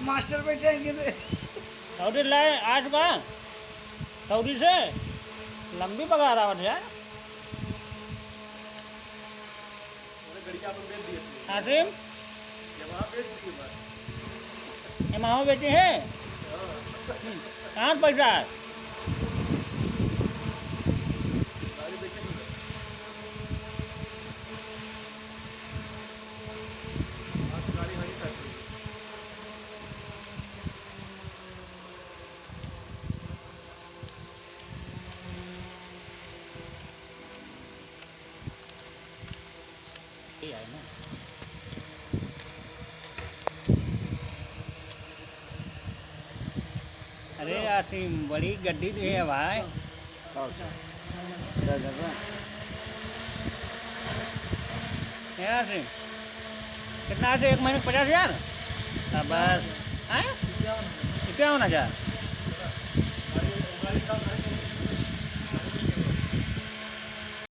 master बैठे हैं कि સૌથી લાય આજ બા સૌથી છે લંબી પગાર આવે છે આસિમ એમાં હું બેચી હે कहाँ पैसा अरे आसिम बड़ी गड्डी तो है भाई है आसिम कितना से एक महीने 50,000 बस हैं 51,000